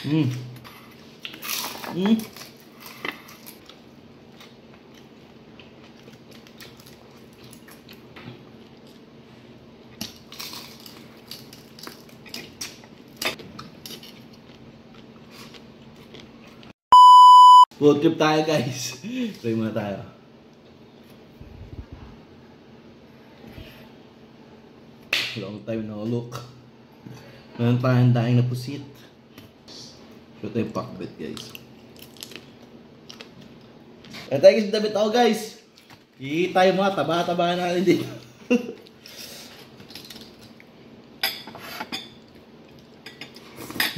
Mm. Mm. Food trip tayo guys. Try muna tayo. Long time no look. Meron tayong daing na pusit. Ito yung pakbet guys. Ito yung dabit ako guys. Hihita yung mga taba-taba natin dito.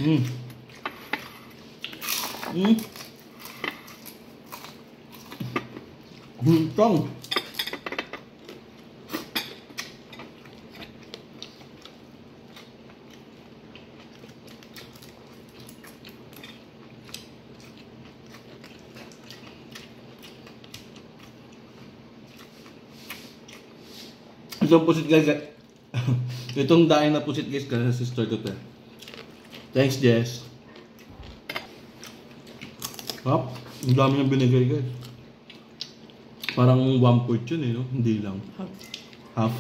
Mm. Mm. Strong. Itong pusit guys. Itong daing na pusit guys kasi sister ko to. Thanks Jess. Hop, ang dami niyang binigay guys. Parang 1/4 yun eh, no? Hindi lang. Half.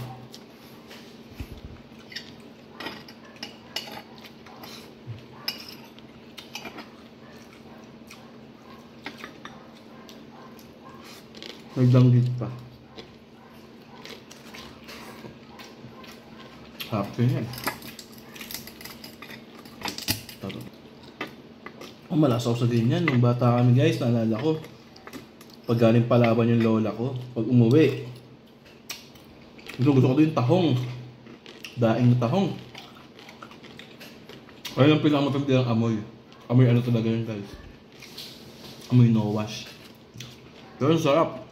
Nagdanggit pa. Happy yan. Taro. Oh, malasaw sa ganyan. Nung bata kami guys, naalala ko. Pag galing palaban yung lola ko, pag umuwi, gusto ko doon yung tahong. Daing na tahong. Ayun ang pinakamatagdilang amoy. Amoy ano talaga yun guys. Amoy no wash. Pero ang sarap.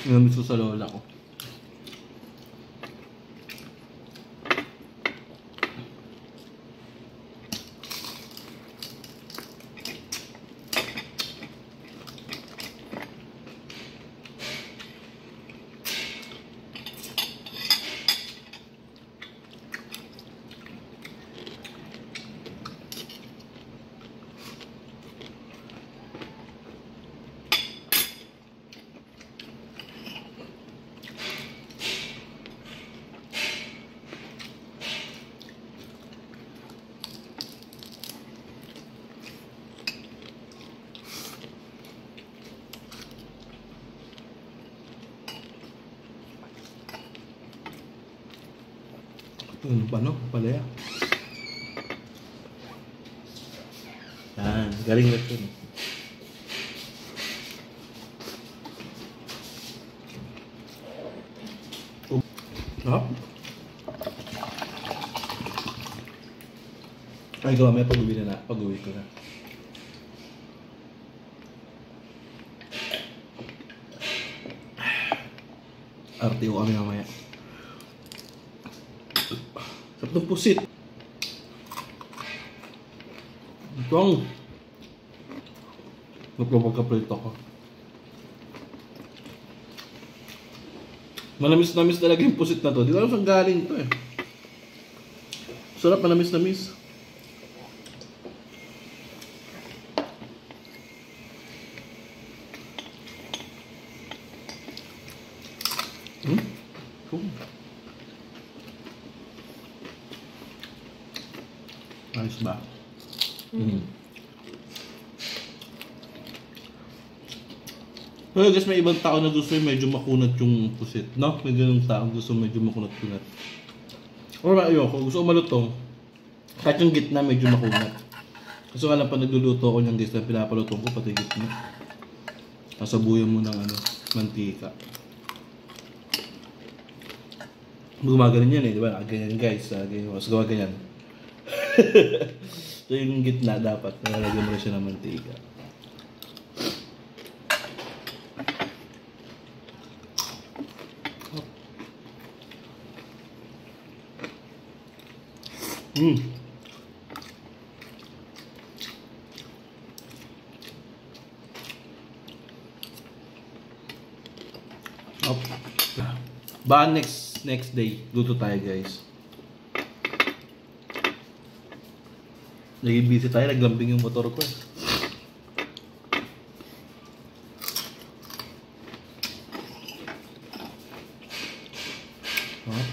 Namiss ko sa lola ko. Ano? Palaya. Yan. Galing na ito. Ha? Ay, gawa may pag-uwi na. Pag-uwi ko na. RTO kami mamaya. Sarap ng pusit. Itong nagpapagkaprito ko. Manamis-namis talaga yung pusit na to. Di ko alam saan galing to eh. Sarap, manamis-namis. Ayos ba? Pero guys, may ibang tao na gusto yung medyo makunat yung pusit, no? May ganung tao gusto medyo makunat-kunat. Or ayoko, gusto ko malutong. Kahit yung gitna medyo makunat. Kasi nga lang pa nagluluto ako ng guys na pinapalutong ko pati gitna. Sasabuyan mo ng mantika. Gumaganon yan eh, di ba? Ganyan guys, ganyan. Mas gawa ganyan. So yung gitna dapat nalagyan mo rin siya ng mantika. Baka next day, luto tayo guys. Naging busy tayo, naglambing yung motor ko. Huh?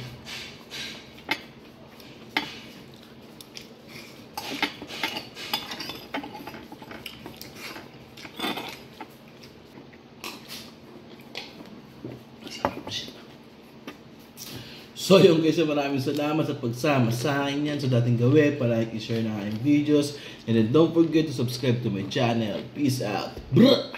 So yung guys, maraming salamat sa pagsama sa akin yan. So dating gawin, palike, i-share na aking videos. And then don't forget to subscribe to my channel. Peace out. Bruh!